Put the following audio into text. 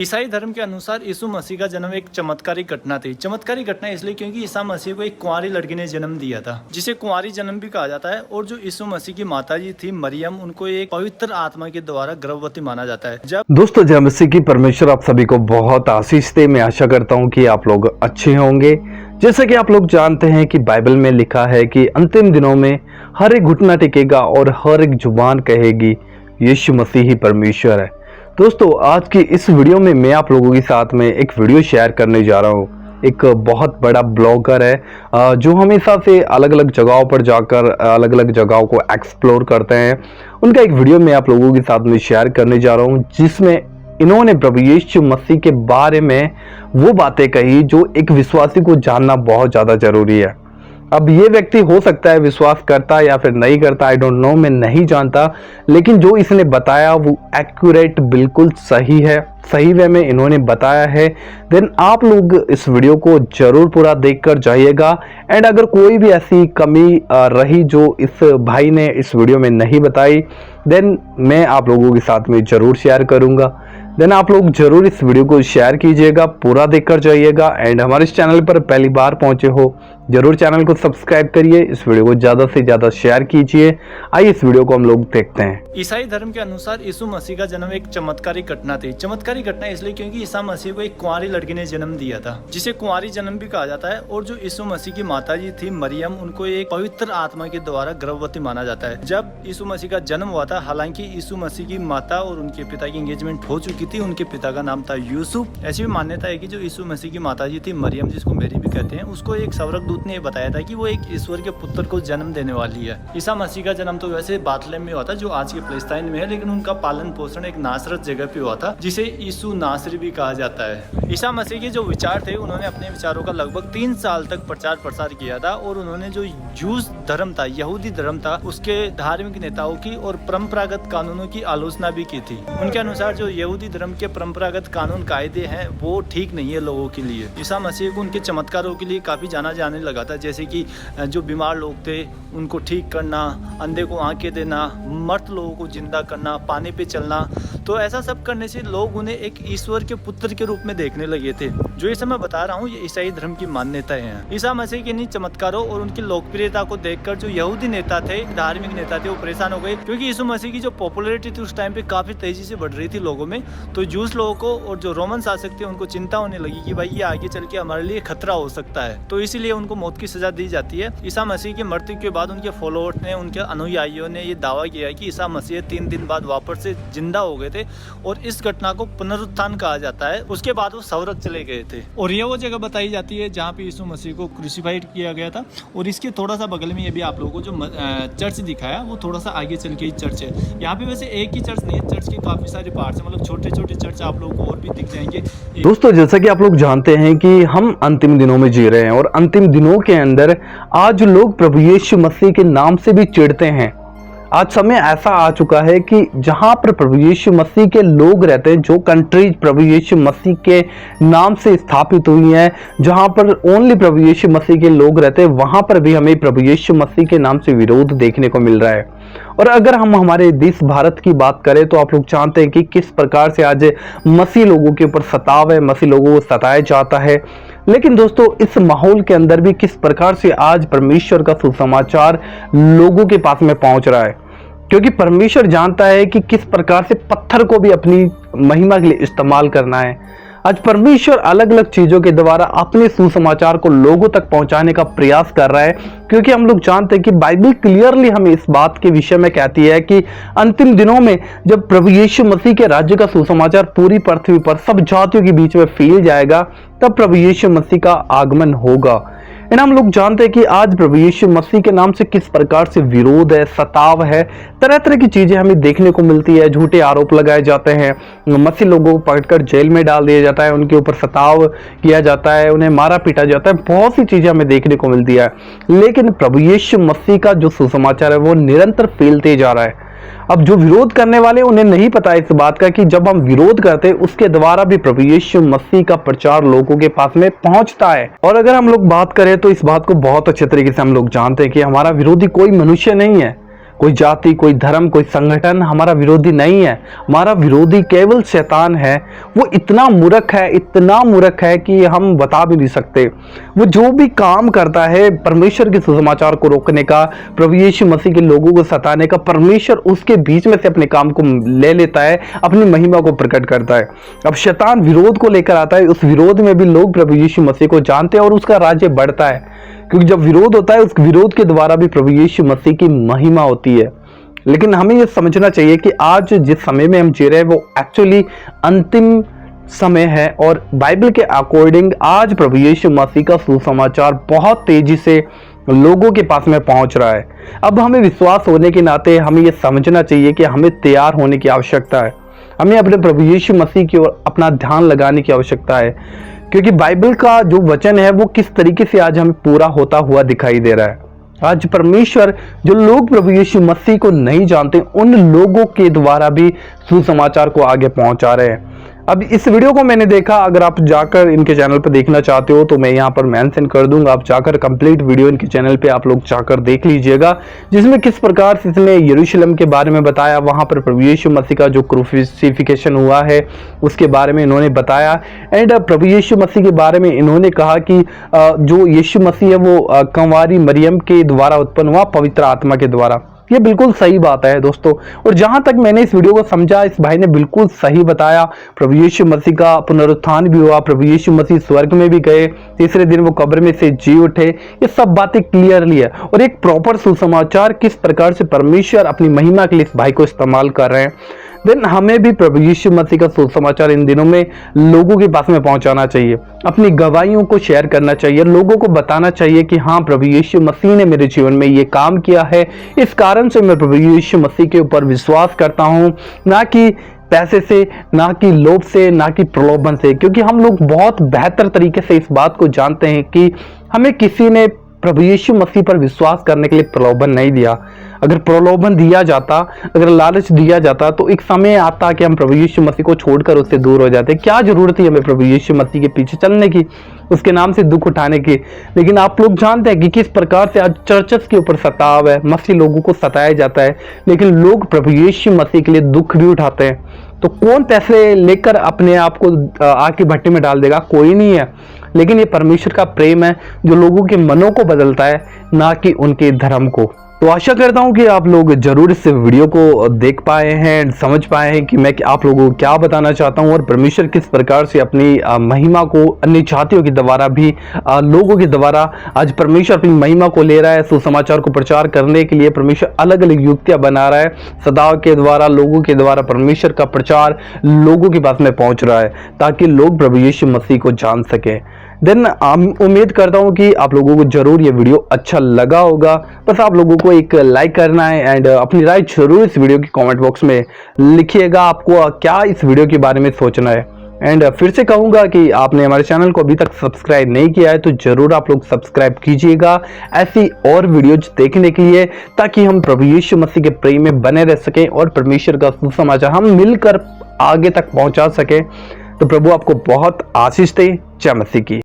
ईसाई धर्म के अनुसार यीशु मसीह का जन्म एक चमत्कारिक घटना थी। चमत्कारिक घटना इसलिए क्योंकि ईसा मसीह को एक कुंवारी लड़की ने जन्म दिया था, जिसे कुंवारी जन्म भी कहा जाता है। और जो यीशु मसीह की माताजी थी मरियम, उनको एक पवित्र आत्मा के द्वारा गर्भवती माना जाता है। जब दोस्तों जय मसीह की परमेश्वर आप सभी को बहुत आशीष दे। मैं आशा करता हूँ कि आप लोग अच्छे होंगे। जैसा कि आप लोग जानते हैं कि बाइबल में लिखा है कि अंतिम दिनों में हर एक घुटना टेकेगा और हर एक जुबान कहेगी यीशु मसीह ही परमेश्वर है। दोस्तों आज की इस वीडियो में मैं आप लोगों के साथ में एक वीडियो शेयर करने जा रहा हूँ। एक बहुत बड़ा ब्लॉगर है जो हमेशा से अलग अलग जगहों पर जाकर अलग अलग जगहों को एक्सप्लोर करते हैं। उनका एक वीडियो मैं आप लोगों के साथ में शेयर करने जा रहा हूँ, जिसमें इन्होंने प्रभु यीशु मसीह के बारे में वो बातें कही जो एक विश्वासी को जानना बहुत ज़्यादा जरूरी है। अब ये व्यक्ति हो सकता है विश्वास करता या फिर नहीं करता, आई डोंट नो, मैं नहीं जानता, लेकिन जो इसने बताया वो एक्यूरेट बिल्कुल सही है, सही वे में इन्होंने बताया है। देन आप लोग इस वीडियो को जरूर पूरा देखकर जाइएगा। एंड अगर कोई भी ऐसी कमी रही जो इस भाई ने इस वीडियो में नहीं बताई, देन मैं आप लोगों के साथ में जरूर शेयर करूंगा। देन आप लोग जरूर इस वीडियो को शेयर कीजिएगा, पूरा देखकर जाइएगा। एंड हमारे इस चैनल पर पहली बार पहुंचे हो जरूर चैनल को सब्सक्राइब करिए, इस वीडियो को ज्यादा से ज्यादा शेयर कीजिए। आइए इस वीडियो को हम लोग देखते हैं। ईसाई धर्म के अनुसार यीशु मसीह का जन्म एक चमत्कारिक घटना थी। चमत्कारिक घटना इसलिए क्योंकि ईसा मसीह को एक कुंवारी लड़की ने जन्म दिया था, जिसे कुंवारी जन्म भी कहा जाता है। और जो यीशु मसीह की माताजी थी मरियम, उनको एक पवित्र आत्मा के द्वारा गर्भवती माना जाता है। जब यीशु मसीह का जन्म हुआ था, हालांकि यीशु मसीह की माता और उनके पिता की एंगेजमेंट हो चुकी थी। उनके पिता का नाम था यूसुफ। ऐसी भी मान्यता है कि जो यीशु मसीह की माताजी थी मरियम, जिसको मेरी भी कहते हैं, उसको एक स्वर्गदूत ने बताया था कि वो एक ईश्वर के पुत्र को जन्म देने वाली है। ईसा मसीह का जन्म तो वैसे बातलेम में हुआ था, जो आज के फलस्तीन में है, लेकिन उनका पालन पोषण एक नासरत जगह पे हुआ था, जिसे यीशु नासरी भी कहा जाता है। ईसा मसीह के जो विचार थे, उन्होंने अपने विचारों का लगभग 3 साल तक प्रचार प्रसार किया था। और उन्होंने जो जूस धर्म था, यहूदी धर्म था, उसके धार्मिक नेताओं की और परंपरागत कानूनों की आलोचना भी की थी। उनके अनुसार जो यहूदी धर्म के परंपरागत कानून कायदे हैं वो ठीक नहीं है लोगों के लिए। ईसा मसीह को उनके चमत्कारों के लिए काफी जाना जाने लगा था, जैसे कि जो बीमार लोग थे उनको ठीक करना, अंधे को आंखें देना, मर्द लोगों को जिंदा करना, पानी पे चलना। तो ऐसा सब करने से लोग उन्हें एक ईश्वर के पुत्र के रूप में देखने लगे थे। जो ये सब मैं बता रहा हूँ ये ईसाई धर्म की मान्यताएं हैं। ईसा मसीह के इन चमत्कारों और उनकी लोकप्रियता को देखकर जो यहूदी नेता थे, धार्मिक नेता थे, वो परेशान हो गए, क्योंकि यीशु मसीह की जो पॉपुलैरिटी थी उस टाइम पे काफी तेजी से बढ़ रही थी लोगों में। तो जूस लोगों को और जो रोमन शासक थे उनको चिंता होने लगी कि भाई ये आगे चल के हमारे लिए खतरा हो सकता है, तो इसीलिए उनको मौत की सजा दी जाती है। ईसा मसीह की मृत्यु के बाद उनके फॉलोअर्स ने, उनके अनुयायियों ने ये दावा किया कि ईसा मसीह 3 दिन बाद वापस से जिंदा हो गए थे, और इस घटना को पुनरुत्थान कहा जाता है। उसके बाद वो स्वर्ग चले गए थे। और ये वो जगह बताई जाती है जहाँ पे यीशु मसीह को क्रूसिफाइड किया गया था। और इसके थोड़ा सा बगल में ये भी आप लोगों को जो चर्च दिखाया, वो थोड़ा सा आगे चल के ही चर्च है। यहाँ पे वैसे एक ही चर्च नहीं है, चर्च के काफी सारे पार्ट्स हैं, मतलब छोटे छोटे चर्च आप लोगों को और भी दिख जाएंगे। दोस्तों जैसा कि आप लोग जानते हैं कि हम अंतिम दिनों में जी रहे हैं, और अंतिम दिनों के अंदर आज लोग प्रभु यीशु मसीह के नाम से भी चिढ़ते हैं। आज समय ऐसा आ चुका है कि जहां पर प्रभु यीशु मसीह के लोग रहते हैं, जो कंट्रीज प्रभु यीशु मसीह के नाम से स्थापित हुई हैं, जहां पर ओनली प्रभु यीशु मसीह के लोग रहते हैं, वहां पर भी हमें प्रभु यीशु मसीह के नाम से विरोध देखने को मिल रहा है। और अगर हम हमारे देश भारत की बात करें तो आप लोग जानते हैं कि किस प्रकार से आज मसीह लोगों के ऊपर सताव है, मसीह लोगों को सताया जाता है। लेकिन दोस्तों इस माहौल के अंदर भी किस प्रकार से आज परमेश्वर का सुसमाचार लोगों के पास में पहुंच रहा है, क्योंकि परमेश्वर जानता है कि किस प्रकार से पत्थर को भी अपनी महिमा के लिए इस्तेमाल करना है। आज परमेश्वर अलग अलग चीजों के द्वारा अपने सुसमाचार को लोगों तक पहुंचाने का प्रयास कर रहा है, क्योंकि हम लोग जानते हैं कि बाइबल क्लियरली हमें इस बात के विषय में कहती है कि अंतिम दिनों में जब प्रभु यीशु मसीह के राज्य का सुसमाचार पूरी पृथ्वी पर सब जातियों के बीच में फैल जाएगा, तब प्रभु यीशु मसीह का आगमन होगा। एंड हम लोग जानते हैं कि आज प्रभु यीशु मसीह के नाम से किस प्रकार से विरोध है, सताव है, तरह तरह की चीजें हमें देखने को मिलती है। झूठे आरोप लगाए जाते हैं, मसीह लोगों को पकड़कर जेल में डाल दिया जाता है, उनके ऊपर सताव किया जाता है, उन्हें मारा पीटा जाता है, बहुत सी चीजें हमें देखने को मिलती है। लेकिन प्रभु यीशु मसीह का जो सुसमाचार है वो निरंतर फैलते जा रहा है। अब जो विरोध करने वाले उन्हें नहीं पता इस बात का कि जब हम विरोध करते हैं उसके द्वारा भी प्रभु यीशु मसीह का प्रचार लोगों के पास में पहुंचता है। और अगर हम लोग बात करें तो इस बात को बहुत अच्छे तरीके से हम लोग जानते हैं कि हमारा विरोधी कोई मनुष्य नहीं है, कोई जाति, कोई धर्म, कोई संगठन हमारा विरोधी नहीं है। हमारा विरोधी केवल शैतान है। वो इतना मूर्ख है कि हम बता भी नहीं सकते। वो जो भी काम करता है परमेश्वर के सुसमाचार को रोकने का, प्रभु यीशु मसीह के लोगों को सताने का, परमेश्वर उसके बीच में से अपने काम को ले लेता है, अपनी महिमा को प्रकट करता है। अब शैतान विरोध को लेकर आता है, उस विरोध में भी लोग प्रभु यीशु मसीह को जानते हैं और उसका राज्य बढ़ता है, क्योंकि जब विरोध होता है उस विरोध के द्वारा भी प्रभु यीशु मसीह की महिमा होती है। लेकिन हमें यह समझना चाहिए कि आज जिस समय में हम जी रहे हैं वो एक्चुअली अंतिम समय है, और बाइबल के अकॉर्डिंग आज प्रभु यीशु मसीह का सुसमाचार बहुत तेजी से लोगों के पास में पहुंच रहा है। अब हमें विश्वास होने के नाते हमें यह समझना चाहिए कि हमें तैयार होने की आवश्यकता है। हमें अपने प्रभु यीशु मसीह की ओर अपना ध्यान लगाने की आवश्यकता है, क्योंकि बाइबल का जो वचन है वो किस तरीके से आज हमें पूरा होता हुआ दिखाई दे रहा है। आज परमेश्वर जो लोग प्रभु यीशु मसीह को नहीं जानते उन लोगों के द्वारा भी सुसमाचार को आगे पहुंचा रहे हैं। अब इस वीडियो को मैंने देखा, अगर आप जाकर इनके चैनल पर देखना चाहते हो तो मैं यहाँ पर मेंशन कर दूंगा, आप जाकर कंप्लीट वीडियो इनके चैनल पे आप लोग जाकर देख लीजिएगा, जिसमें किस प्रकार से इसने यरूशलेम के बारे में बताया, वहाँ पर प्रभु यीशु मसीह का जो क्रूसिफिकेशन हुआ है उसके बारे में इन्होंने बताया। एंड प्रभु यीशु मसीह के बारे में इन्होंने कहा कि जो यीशु मसीह है वो कंवारी मरियम के द्वारा उत्पन्न हुआ, पवित्र आत्मा के द्वारा। ये बिल्कुल सही बात है दोस्तों, और जहां तक मैंने इस वीडियो को समझा इस भाई ने बिल्कुल सही बताया। प्रभु यीशु मसीह का पुनरुत्थान भी हुआ, प्रभु यीशु मसीह स्वर्ग में भी गए, तीसरे दिन वो कब्र में से जी उठे, ये सब बातें क्लियरली है। और एक प्रॉपर सुसमाचार किस प्रकार से परमेश्वर अपनी महिमा के लिए इस भाई को इस्तेमाल कर रहे हैं। देन हमें भी प्रभु यीशु मसीह का सुसमाचार इन दिनों में लोगों के पास में पहुंचाना चाहिए, अपनी गवाहियों को शेयर करना चाहिए, लोगों को बताना चाहिए कि हाँ प्रभु यीशु मसीह ने मेरे जीवन में ये काम किया है, इस कारण से मैं प्रभु यीशु मसीह के ऊपर विश्वास करता हूँ, ना कि पैसे से, ना कि लोभ से, ना कि प्रलोभन से। क्योंकि हम लोग बहुत बेहतर तरीके से इस बात को जानते हैं कि हमें किसी ने प्रभु यीशु मसीह पर विश्वास करने के लिए प्रलोभन नहीं दिया। अगर प्रलोभन दिया जाता, अगर लालच दिया जाता तो एक समय आता कि हम प्रभु यीशु मसीह को छोड़कर उससे दूर हो जाते। क्या जरूरत थी हमें प्रभु यीशु मसीह के पीछे चलने की, उसके नाम से दुख उठाने की। लेकिन आप लोग जानते हैं कि किस प्रकार से आज चर्चेस के ऊपर सताव है, मसीह लोगों को सताया जाता है, लेकिन लोग प्रभु यीशु मसीह के लिए दुख भी उठाते हैं। तो कौन पैसे लेकर अपने आप को आग की भट्टी में डाल देगा? कोई नहीं है। लेकिन ये परमेश्वर का प्रेम है जो लोगों के मनों को बदलता है, ना कि उनके धर्म को। तो आशा करता हूं कि आप लोग जरूर इस वीडियो को देख पाए हैं, समझ पाए हैं कि मैं आप लोगों को क्या बताना चाहता हूं, और परमेश्वर किस प्रकार से अपनी महिमा को अन्य जातियों के द्वारा भी लोगों के द्वारा आज परमेश्वर अपनी महिमा को ले रहा है। सुसमाचार को प्रचार करने के लिए परमेश्वर अलग अलग युक्तियां बना रहा है, सदाव के द्वारा, लोगों के द्वारा परमेश्वर का प्रचार लोगों के पास में पहुंच रहा है, ताकि लोग प्रभु यीशु मसीह को जान सके। देन उम्मीद करता हूं कि आप लोगों को जरूर ये वीडियो अच्छा लगा होगा। बस आप लोगों को एक लाइक करना है एंड अपनी राय जरूर इस वीडियो के कमेंट बॉक्स में लिखिएगा, आपको क्या इस वीडियो के बारे में सोचना है। एंड फिर से कहूंगा कि आपने हमारे चैनल को अभी तक सब्सक्राइब नहीं किया है तो जरूर आप लोग सब्सक्राइब कीजिएगा ऐसी और वीडियोज देखने के लिए, ताकि हम प्रभु यीशु मसीह के प्रेम में बने रह सकें और परमेश्वर का सुसमाचार हम मिलकर आगे तक पहुंचा सकें। तो प्रभु आपको बहुत आशीष दे। जय मसीह की।